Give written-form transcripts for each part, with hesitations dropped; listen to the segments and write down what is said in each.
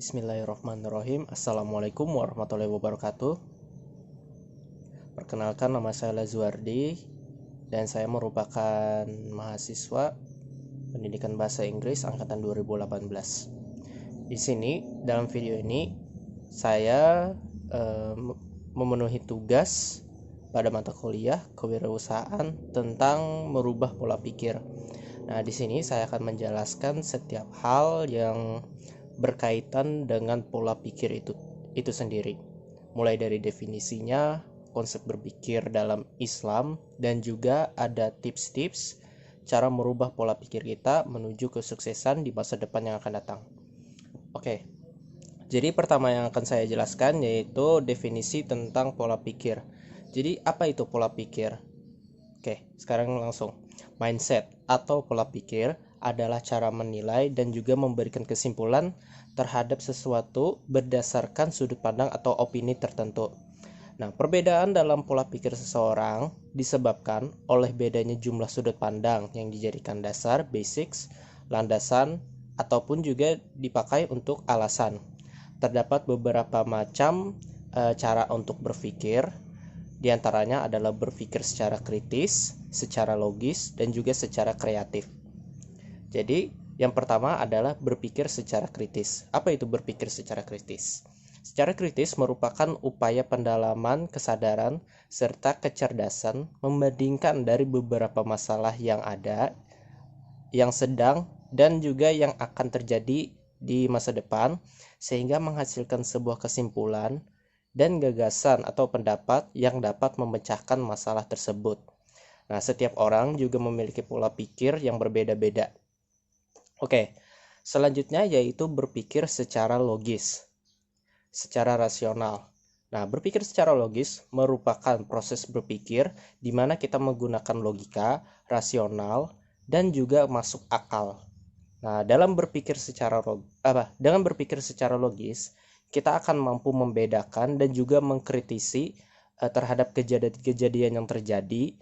Bismillahirrahmanirrahim. Assalamualaikum warahmatullahi wabarakatuh. Perkenalkan, nama saya Lazuardi dan saya merupakan mahasiswa pendidikan bahasa Inggris angkatan 2018. Di sini dalam video ini saya memenuhi tugas pada mata kuliah kewirausahaan tentang merubah pola pikir. Nah, di sini saya akan menjelaskan setiap hal yang berkaitan dengan pola pikir itu sendiri, mulai dari definisinya, konsep berpikir dalam Islam, dan juga ada tips-tips cara merubah pola pikir kita menuju kesuksesan di masa depan yang akan datang. Oke, jadi pertama yang akan saya jelaskan yaitu definisi tentang pola pikir. Jadi apa itu pola pikir? Oke, sekarang langsung. Mindset atau pola pikir adalah cara menilai dan juga memberikan kesimpulan terhadap sesuatu berdasarkan sudut pandang atau opini tertentu. Nah, perbedaan dalam pola pikir seseorang disebabkan oleh bedanya jumlah sudut pandang yang dijadikan dasar, basics, landasan, ataupun juga dipakai untuk alasan. Terdapat beberapa macam cara untuk berpikir. Di antaranya adalah berpikir secara kritis, secara logis, dan juga secara kreatif. Jadi, yang pertama adalah berpikir secara kritis. Apa itu berpikir secara kritis? Secara kritis merupakan upaya pendalaman kesadaran serta kecerdasan membandingkan dari beberapa masalah yang ada, yang sedang, dan juga yang akan terjadi di masa depan, sehingga menghasilkan sebuah kesimpulan dan gagasan atau pendapat yang dapat memecahkan masalah tersebut. Nah, setiap orang juga memiliki pola pikir yang berbeda-beda. Oke, selanjutnya yaitu berpikir secara logis, secara rasional. Nah, berpikir secara logis merupakan proses berpikir di mana kita menggunakan logika, rasional, dan juga masuk akal. Nah, dengan berpikir secara logis, kita akan mampu membedakan dan juga mengkritisi terhadap kejadian-kejadian yang terjadi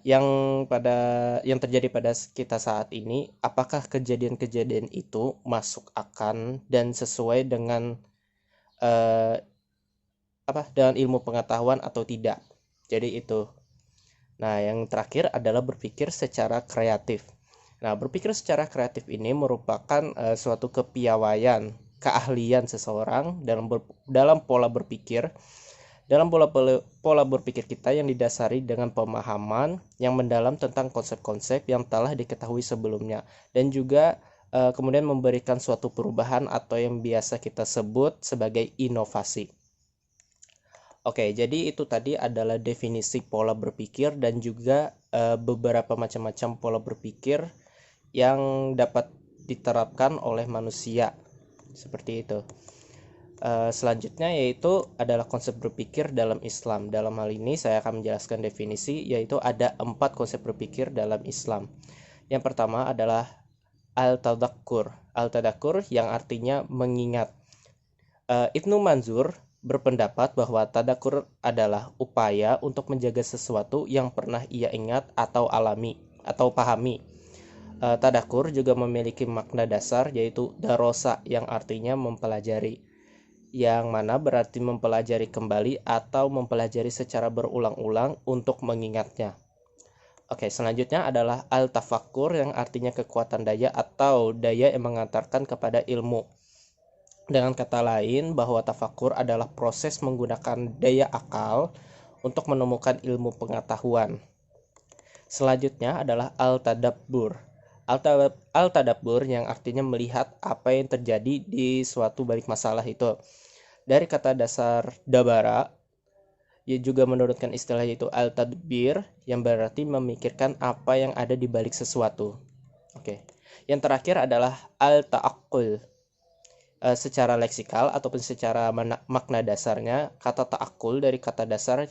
yang terjadi pada kita saat ini, apakah kejadian-kejadian itu masuk akal dan sesuai dengan dengan ilmu pengetahuan atau tidak. Jadi itu. Nah, yang terakhir adalah berpikir secara kreatif. Nah, berpikir secara kreatif ini merupakan suatu kepiawaian, keahlian seseorang dalam pola berpikir. Dalam pola berpikir kita yang didasari dengan pemahaman yang mendalam tentang konsep-konsep yang telah diketahui sebelumnya, dan juga kemudian memberikan suatu perubahan atau yang biasa kita sebut sebagai inovasi. Oke, jadi itu tadi adalah definisi pola berpikir dan juga beberapa macam-macam pola berpikir yang dapat diterapkan oleh manusia. Seperti itu. Selanjutnya yaitu adalah konsep berpikir dalam Islam. Dalam hal ini saya akan menjelaskan definisi, yaitu ada 4 konsep berpikir dalam Islam. Yang pertama adalah al-tadakkur. Al-tadakkur yang artinya mengingat. Ibnu Manzur berpendapat bahwa tadakur adalah upaya untuk menjaga sesuatu yang pernah ia ingat atau alami atau pahami. Tadakur juga memiliki makna dasar, yaitu darosa yang artinya mempelajari, yang mana berarti mempelajari kembali atau mempelajari secara berulang-ulang untuk mengingatnya. Oke, selanjutnya adalah al-tafakkur yang artinya kekuatan daya atau daya yang mengantarkan kepada ilmu. Dengan kata lain, bahwa tafakur adalah proses menggunakan daya akal untuk menemukan ilmu pengetahuan. Selanjutnya adalah al-tadabbur. Al-tadabbur yang artinya melihat apa yang terjadi di suatu balik masalah itu. Dari kata dasar dabara, ia juga menurunkan istilah yaitu al-tadbir yang berarti memikirkan apa yang ada di balik sesuatu. Oke. Yang terakhir adalah al-ta'aqqul. Secara leksikal ataupun secara makna dasarnya, kata ta'aqqul dari kata dasar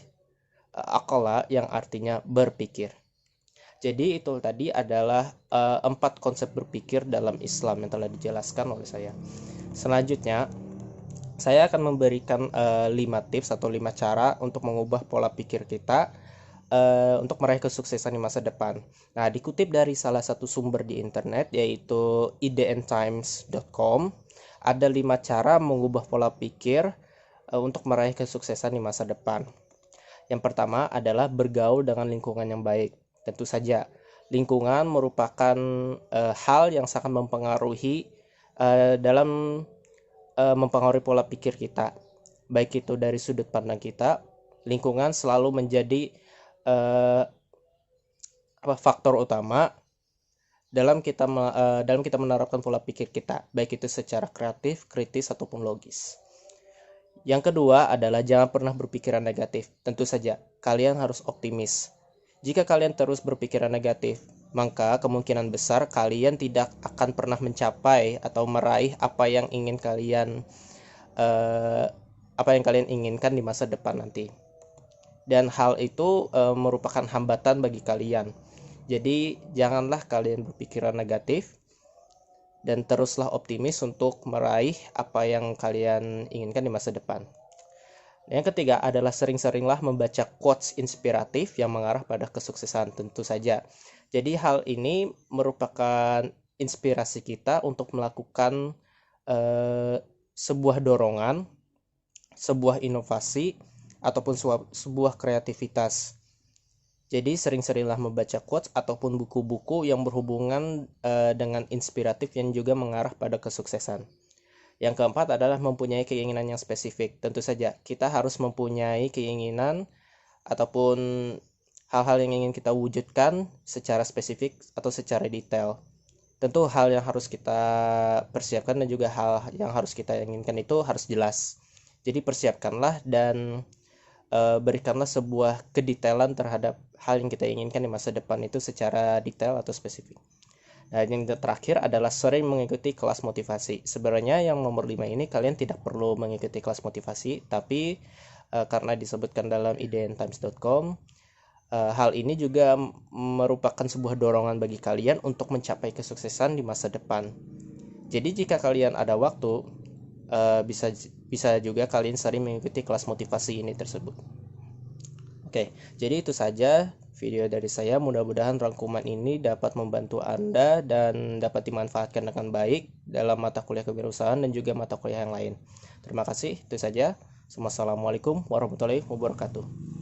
aqala yang artinya berpikir. Jadi itu tadi adalah 4 konsep berpikir dalam Islam yang telah dijelaskan oleh saya. Selanjutnya, saya akan memberikan 5 tips atau 5 cara untuk mengubah pola pikir kita untuk meraih kesuksesan di masa depan. Nah, dikutip dari salah satu sumber di internet yaitu idntimes.com, Ada 5 cara mengubah pola pikir untuk meraih kesuksesan di masa depan. Yang pertama adalah bergaul dengan lingkungan yang baik. Tentu saja, lingkungan merupakan hal yang sangat mempengaruhi dalam mempengaruhi pola pikir kita. Baik itu dari sudut pandang kita, lingkungan selalu menjadi faktor utama dalam kita menerapkan pola pikir kita, baik itu secara kreatif, kritis ataupun logis. Yang kedua adalah jangan pernah berpikiran negatif. Tentu saja, kalian harus optimis. Jika kalian terus berpikiran negatif, maka kemungkinan besar kalian tidak akan pernah mencapai atau meraih apa yang kalian inginkan di masa depan nanti. Dan hal itu merupakan hambatan bagi kalian. Jadi janganlah kalian berpikiran negatif dan teruslah optimis untuk meraih apa yang kalian inginkan di masa depan. Yang ketiga adalah sering-seringlah membaca quotes inspiratif yang mengarah pada kesuksesan, tentu saja. Jadi hal ini merupakan inspirasi kita untuk melakukan sebuah dorongan, sebuah inovasi, ataupun sebuah kreativitas. Jadi sering-seringlah membaca quotes ataupun buku-buku yang berhubungan dengan inspiratif yang juga mengarah pada kesuksesan. Yang keempat adalah mempunyai keinginan yang spesifik. Tentu saja kita harus mempunyai keinginan ataupun hal-hal yang ingin kita wujudkan secara spesifik atau secara detail. Tentu hal yang harus kita persiapkan dan juga hal yang harus kita inginkan itu harus jelas. Jadi persiapkanlah dan berikanlah sebuah kedetailan terhadap hal yang kita inginkan di masa depan itu secara detail atau spesifik. Dan yang terakhir adalah sering mengikuti kelas motivasi. Sebenarnya yang nomor 5 ini kalian tidak perlu mengikuti kelas motivasi, tapi karena disebutkan dalam idntimes.com, hal ini juga merupakan sebuah dorongan bagi kalian untuk mencapai kesuksesan di masa depan. Jadi jika kalian ada waktu, bisa juga kalian sering mengikuti kelas motivasi ini tersebut. Oke, jadi itu saja video dari saya. Mudah-mudahan rangkuman ini dapat membantu Anda dan dapat dimanfaatkan dengan baik dalam mata kuliah kewirausahaan dan juga mata kuliah yang lain. Terima kasih, itu saja. Wassalamualaikum warahmatullahi wabarakatuh.